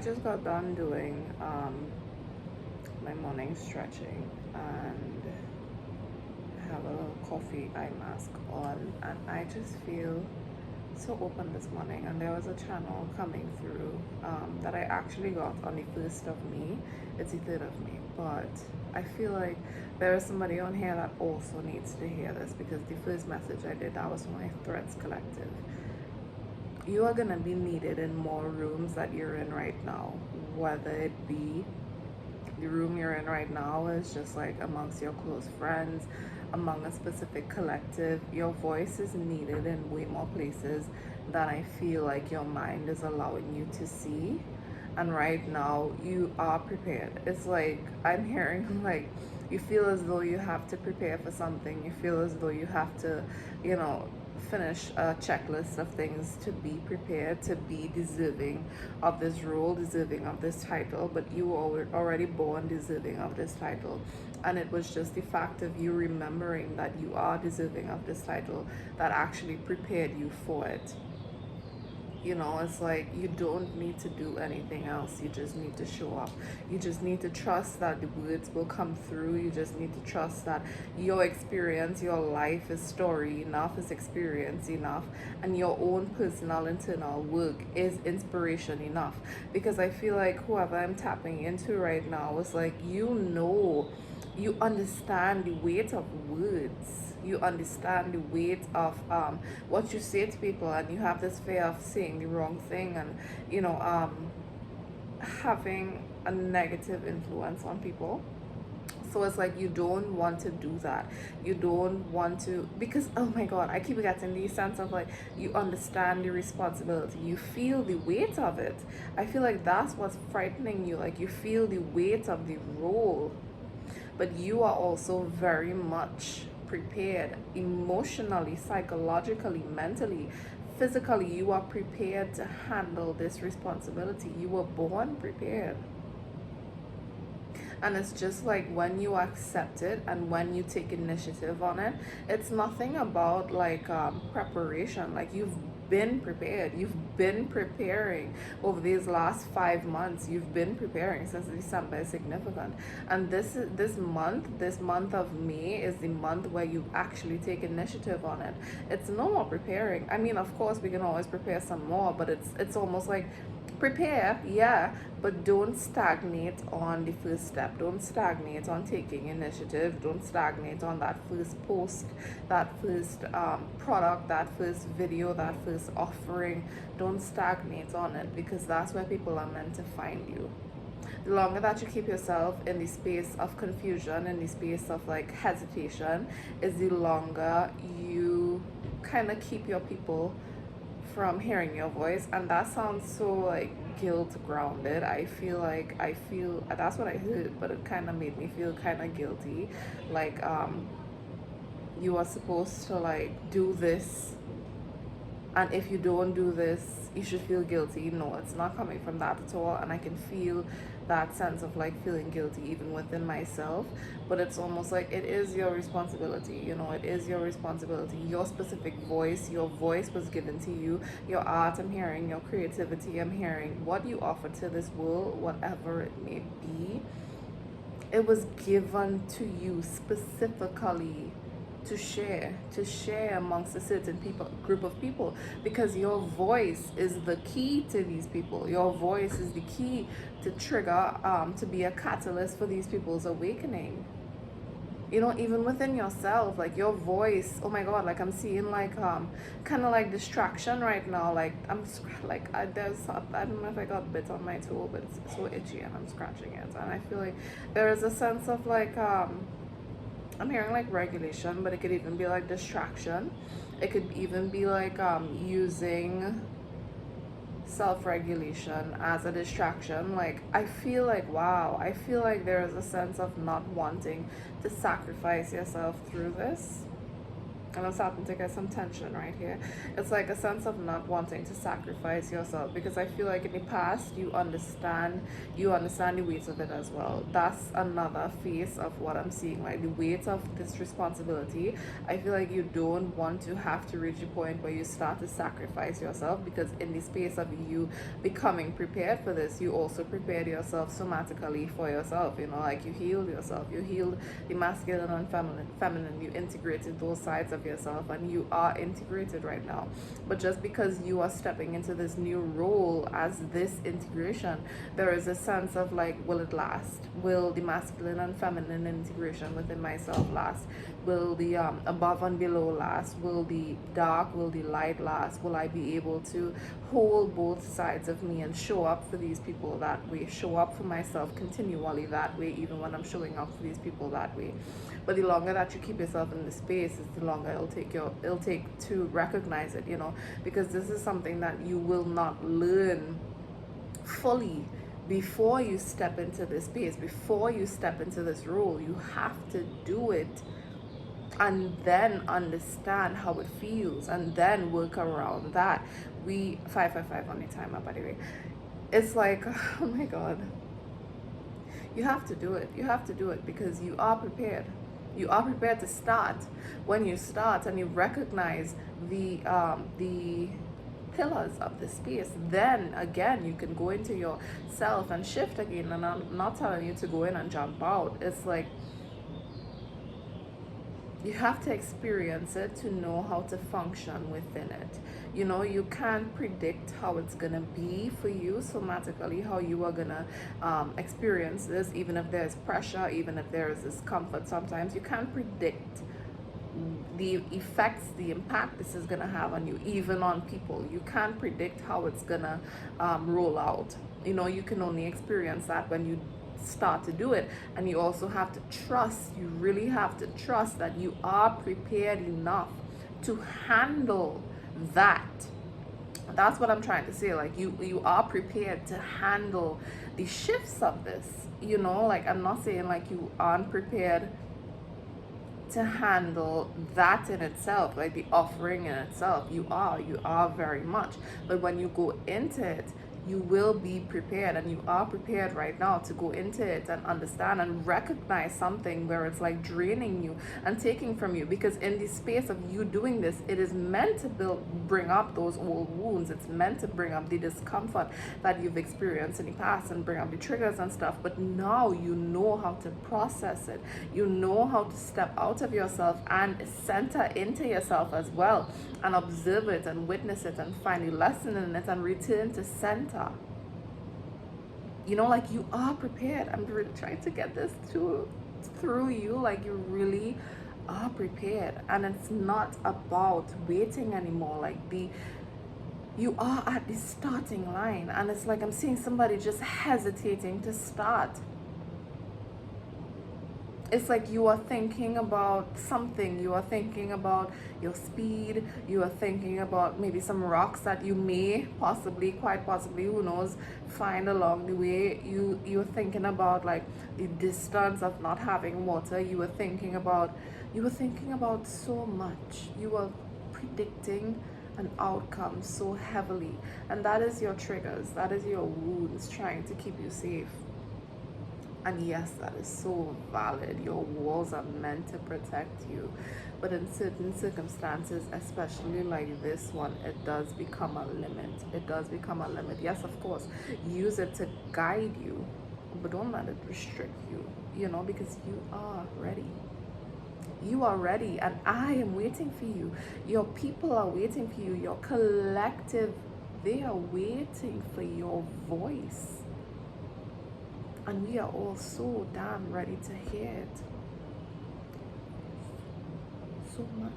I just got done doing my morning stretching and have a little coffee eye mask on, and I just feel so open this morning. And there was a channel coming through that I actually got on the 1st of May. It's the 3rd of May, but I feel like there is somebody on here that also needs to hear this, because the first message I did, that was from my Threads Collective. You are gonna be needed in more rooms that you're in right now, whether it be the room you're in right now is just like amongst your close friends, among a specific collective. Your voice is needed in way more places than I feel like your mind is allowing you to see. And right now, you are prepared. It's like I'm hearing like you feel as though you have to prepare for something. You feel as though you have to, you know, finish a checklist of things to be prepared, to be deserving of this role, deserving of this title. But you were already born deserving of this title, and it was just the fact of you remembering that you are deserving of this title that actually prepared you for it. You know, it's like you don't need to do anything else. You just need to show up. You just need to trust that the words will come through. You just need to trust that your experience, your life is story enough, is experience enough, and your own personal internal work is inspiration enough. Because I feel like whoever I'm tapping into right now is like, you understand the weight of words. You understand the weight of what you say to people, and you have this fear of saying the wrong thing, and you know having a negative influence on people. So it's like you don't want to do that. You don't want to, because oh my god, I keep getting the sense of like you understand the responsibility, you feel the weight of it. I feel like that's what's frightening you, like you feel the weight of the role, but you are also very much prepared emotionally, psychologically, mentally, physically. You are prepared to handle this responsibility. You were born prepared. And it's just like when you accept it and when you take initiative on it, it's nothing about like preparation. Like you've been prepared, you've been preparing over these last 5 months. You've been preparing since December is significant, and this month of May is the month where you actually take initiative on it. It's no more preparing. I mean, of course we can always prepare some more, but it's almost like prepare, yeah, but don't stagnate on the first step. Don't stagnate on taking initiative. Don't stagnate on that first post, that first product, that first video, that first offering. Don't stagnate on it, because that's where people are meant to find you. The longer that you keep yourself in the space of confusion, in the space of like hesitation, is the longer you kind of keep your people from hearing your voice. And that sounds so like guilt grounded. I feel that's what I heard, but it kind of made me feel kind of guilty, like you are supposed to like do this, and if you don't do this you should feel guilty. No, it's not coming from that at all, and I can feel that sense of like feeling guilty even within myself. But it's almost like it is your responsibility, you know, it is your responsibility. Your specific voice, your voice was given to you. Your art I'm hearing, your creativity I'm hearing, what you offer to this world, whatever it may be, it was given to you specifically to share amongst a certain group of people, because your voice is the key to these people. Your voice is the key to trigger to be a catalyst for these people's awakening. You know, even within yourself, like your voice, oh my god, like I'm seeing like kind of like distraction right now. Like I don't know if I got bit on my toe, but it's so itchy and I'm scratching it, and I feel like there is a sense of like I'm hearing like regulation, but it could even be like distraction. It could even be like using self-regulation as a distraction. Like I feel like, wow, I feel like there is a sense of not wanting to sacrifice yourself through this. and I'm starting to get some tension right here. It's like a sense of not wanting to sacrifice yourself, because I feel like in the past you understand the weight of it as well. That's another face of what I'm seeing, like the weight of this responsibility. I feel like you don't want to have to reach a point where you start to sacrifice yourself, because in the space of you becoming prepared for this, you also prepared yourself somatically for yourself. Like you healed yourself, you healed the masculine and feminine, you integrated those sides of yourself, and you are integrated right now. But just because you are stepping into this new role as this integration, there is a sense of like, will it last? Will the masculine and feminine integration within myself last? Will the above and below last? Will the dark, will the light last? Will I be able to hold both sides of me and show up for these people that way, show up for myself continually that way, even when I'm showing up for these people that way? But the longer that you keep yourself in the space, is the longer it'll take to recognize it, because this is something that you will not learn fully before you step into this space, before you step into this role. You have to do it and then understand how it feels and then work around that. We 555 on the timer, by the way. It's like, oh my god, you have to do it. You have to do it because you are prepared. You are prepared to start. When you start and you recognize the pillars of the space, then again you can go into yourself and shift again. And I'm not telling you to go in and jump out. It's like you have to experience it to know how to function within it. You can't predict how it's gonna be for you somatically, how you are gonna experience this, even if there's pressure, even if there is discomfort. Sometimes you can't predict the effects, the impact this is gonna have on you, even on people. You can't predict how it's gonna roll out. You can only experience that when you start to do it. And you also have to trust, you really have to trust that you are prepared enough to handle that. That's what I'm trying to say. Like you are prepared to handle the shifts of this. Like I'm not saying like you aren't prepared to handle that in itself, like the offering in itself. You are very much. But when you go into it, you will be prepared, and you are prepared right now to go into it and understand and recognize something where it's like draining you and taking from you. Because in the space of you doing this, it is meant to bring up those old wounds. It's meant to bring up the discomfort that you've experienced in the past and bring up the triggers and stuff. But now you know how to process it. You know how to step out of yourself and center into yourself as well, and observe it and witness it and find a lesson in it and return to center. Like you are prepared. I'm really trying to get this through you. Like you really are prepared, and it's not about waiting anymore. Like you are at the starting line, and it's like I'm seeing somebody just hesitating to start. It's like you are thinking about something. You are thinking about your speed. You are thinking about maybe some rocks that you may quite possibly, who knows, find along the way. You're thinking about like the distance of not having water. You were thinking about so much. You are predicting an outcome so heavily, and that is your triggers. That is your wounds trying to keep you safe. And yes, that is so valid. Your walls are meant to protect you. But in certain circumstances, especially like this one, it does become a limit. It does become a limit. Yes, of course, use it to guide you, but don't let it restrict you, because you are ready. You are ready, and I am waiting for you. Your people are waiting for you. Your collective, they are waiting for your voice. And we are all so damn ready to hear it. So much.